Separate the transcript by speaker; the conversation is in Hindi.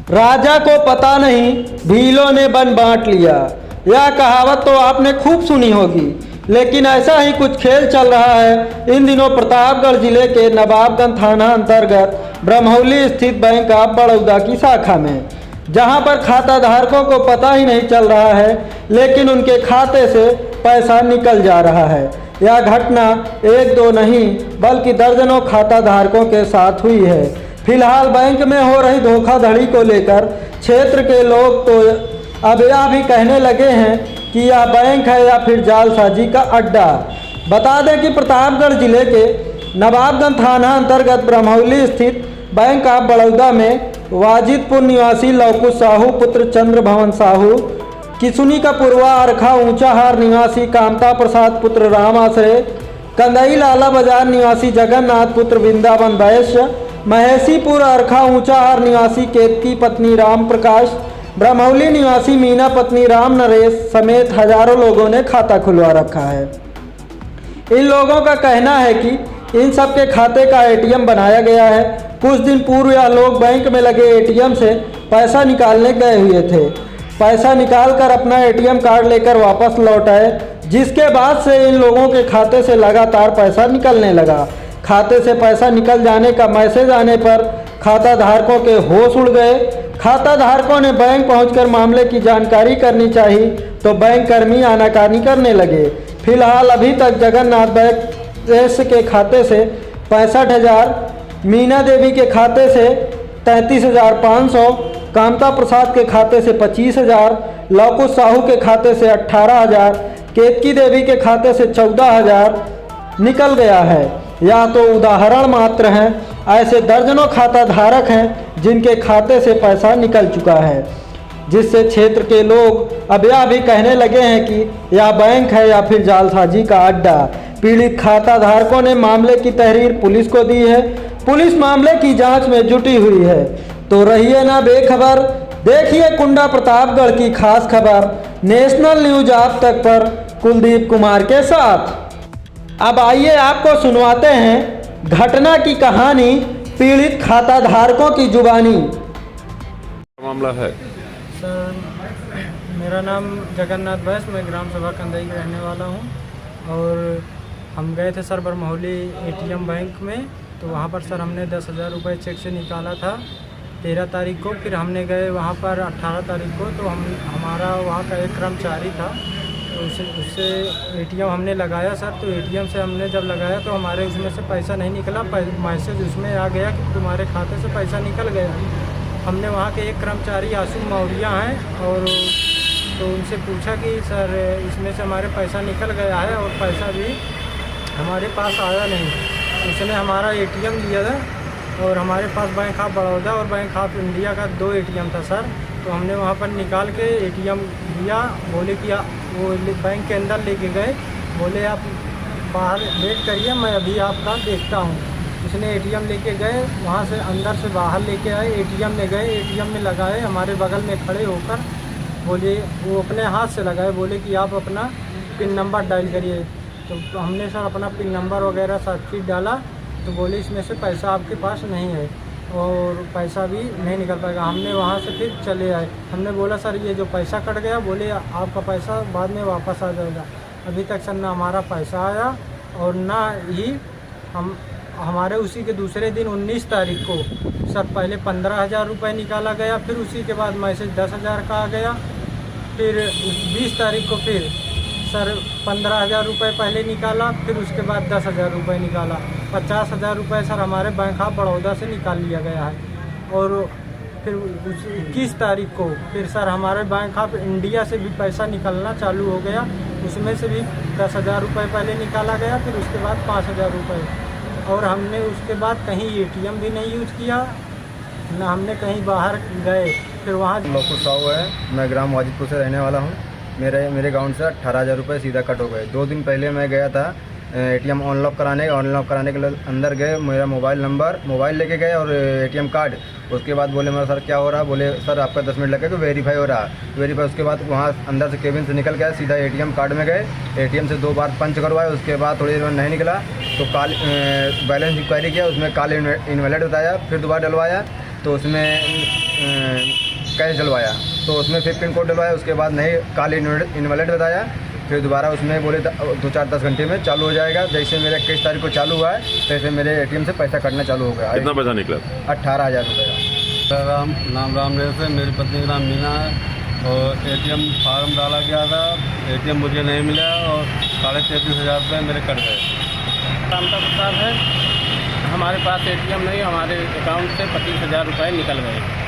Speaker 1: राजा को पता नहीं भीलों ने बन बांट लिया। यह कहावत तो आपने खूब सुनी होगी, लेकिन ऐसा ही कुछ खेल चल रहा है इन दिनों प्रतापगढ़ जिले के नवाबगंज थाना अंतर्गत ब्रह्मौली स्थित बैंक ऑफ बड़ौदा की शाखा में, जहां पर खाता धारकों को पता ही नहीं चल रहा है, लेकिन उनके खाते से पैसा निकल जा रहा है। यह घटना एक दो नहीं बल्कि दर्जनों खाता धारकों के साथ हुई है। फिलहाल बैंक में हो रही धोखाधड़ी को लेकर क्षेत्र के लोग तो अब यह भी कहने लगे हैं कि यह बैंक है या फिर जालसाजी का अड्डा। बता दें कि प्रतापगढ़ जिले के नवाबगंज थाना अंतर्गत ब्रह्मौली स्थित बैंक ऑफ बड़ौदा में वाजिदपुर निवासी लवकुश साहू पुत्र चंद्र भवन साहू, किसुनी का पूर्वा अरखा ऊंचाहार निवासी कामता प्रसाद पुत्र राम आश्रय, कंदई लाला बाजार निवासी जगन्नाथ पुत्र वृंदावन वैश्य, महेशीपुर अरखा ऊंचाहार निवासी केतकी पत्नी राम प्रकाश, ब्रह्मौली निवासी मीना पत्नी राम नरेश समेत हजारों लोगों ने खाता खुलवा रखा है। इन लोगों का कहना है कि इन सब के खाते का एटीएम बनाया गया है। कुछ दिन पूर्व यह लोग बैंक में लगे एटीएम से पैसा निकालने गए हुए थे। पैसा निकालकर अपना एटीएम कार्ड लेकर वापस लौट आए, जिसके बाद से इन लोगों के खाते से लगातार पैसा निकलने लगा। खाते से पैसा निकल जाने का मैसेज आने पर खाता धारकों के होश उड़ गए। खाता धारकों ने बैंक पहुंचकर मामले की जानकारी करनी चाहिए तो बैंक कर्मी आनाकानी करने लगे। फिलहाल अभी तक जगन्नाथ वैश्य के खाते से 65,000, मीना देवी के खाते से 33,500, कामता प्रसाद के खाते से 25,000, लवकुश साहू के खाते से 18,000, केतकी देवी के खाते से 14,000 निकल गया है। यह तो उदाहरण मात्र हैं, ऐसे दर्जनों खाता धारक हैं जिनके खाते से पैसा निकल चुका है, जिससे क्षेत्र के लोग अब यह भी कहने लगे हैं कि यह बैंक है या फिर जालसाजी का अड्डा। पीड़ित खाता धारकों ने मामले की तहरीर पुलिस को दी है। पुलिस मामले की जांच में जुटी हुई है। तो रहिए ना बेखबर, देखिए कुंडा प्रतापगढ़ की खास खबर नेशनल न्यूज आप तक पर कुलदीप कुमार के साथ। अब आइए आपको सुनवाते हैं घटना की कहानी पीड़ित खाता धारकों की जुबानी।
Speaker 2: मामला है
Speaker 3: सर, मेरा नाम जगन्नाथ वैश्य, मैं ग्राम सभा कंदई का रहने वाला हूं। और हम गए थे सर ब्रह्मौली एटीएम बैंक में, तो वहां पर सर हमने 10,000 रुपये चेक से निकाला था 13 तारीख को। फिर हमने गए वहां पर 18 तारीख को, तो हमारा वहां का एक कर्मचारी था, तो उससे एटीएम हमने लगाया सर। तो एटीएम से हमने जब लगाया तो हमारे उसमें से पैसा नहीं निकला। मैसेज उसमें आ गया कि तुम्हारे खाते से पैसा निकल गया। हमने वहाँ के एक कर्मचारी आशु मौर्या हैं, और तो उनसे पूछा कि सर इसमें से हमारे पैसा निकल गया है और पैसा भी हमारे पास आया नहीं। उसने हमारा एटीएम लिया था, और हमारे पास बैंक ऑफ बड़ौदा और बैंक ऑफ इंडिया का 2 एटीएम था सर। तो हमने वहाँ पर निकाल के एटीएम लिया। बोले कि वो बैंक के अंदर लेके गए, बोले आप बाहर वेट करिए, मैं अभी आपका देखता हूँ। उसने एटीएम लेके गए, वहाँ से अंदर से बाहर लेके आए, एटीएम में गए, एटीएम में लगाए, हमारे बगल में खड़े होकर बोले, वो अपने हाथ से लगाए, बोले कि आप अपना पिन नंबर डायल करिए। तो हमने सर अपना पिन नंबर वगैरह सब चीज़ डाला, तो बोले इसमें से पैसा आपके पास नहीं है और पैसा भी नहीं निकल पाएगा। हमने वहाँ से फिर चले आए। हमने बोला सर ये जो पैसा कट गया, बोले आपका पैसा बाद में वापस आ जाएगा। अभी तक सर ना हमारा पैसा आया और ना ही हमारे उसी के दूसरे दिन 19 तारीख को सर पहले 15,000 रुपये निकाला गया, फिर उसी के बाद मैसेज 10,000 का आ गया। फिर 20 तारीख को फिर सर 15,000 रुपये पहले निकाला, फिर उसके बाद 10,000 रुपये निकाला। 50,000 रुपये सर हमारे बैंक ऑफ बड़ौदा से निकाल लिया गया है। और फिर 21 तारीख को फिर सर हमारे बैंक ऑफ इंडिया से भी पैसा निकलना चालू हो गया। उसमें से भी 10,000 रुपये पहले निकाला गया, फिर उसके बाद 5,000 रुपये। और हमने उसके बाद कहीं एटीएम भी नहीं यूज किया, ना हमने कहीं बाहर गए। फिर वहाँ
Speaker 4: लवकुश साहू है, मैं ग्राम वाजिदपुर से रहने वाला हूँ। मेरे अकाउंट से 18,000 रुपये सीधा कट हो गए। 2 दिन पहले मैं गया था एटीएम अनलॉक कराने के लिए अंदर गए। मेरा मोबाइल लेके गए और एटीएम कार्ड। उसके बाद बोले मेरा सर क्या हो रहा, बोले सर आपका 10 मिनट लगेगा, वेरीफाई हो रहा। वेरीफाई उसके बाद वहाँ अंदर से केबिन से निकल गया, सीधा एटीएम कार्ड में गए। एटीएम से 2 बार पंच करवाए, उसके बाद थोड़ी देर में नहीं निकला तो बैलेंस इंक्वायरी किया, उसमें कॉल इनवैलिड बताया। फिर दोबारा डलवाया तो उसमें कैश डलवाया, तो उसमें फिर पिन कोड डलवाया, उसके बाद नहीं कॉल इनवैलिड बताया। फिर दोबारा उसमें बोले 2-4-10 घंटे में चालू हो जाएगा। जैसे मेरे 21 तारीख को चालू हुआ है, तैसे मेरे ATM से पैसा कटना चालू हो गया।
Speaker 2: कितना पैसा निकला?
Speaker 4: 18,000 रुपये।
Speaker 5: मेरा नाम रामदेव है, मेरी पत्नी का नाम मीना है और ATM फार्म डाला गया था, ATM मुझे नहीं मिला और 33,500 रुपये मेरे कट गए।
Speaker 6: रामता प्रसाद है, हमारे पास ATM नहीं, हमारे अकाउंट से 25,000 रुपये निकल गए।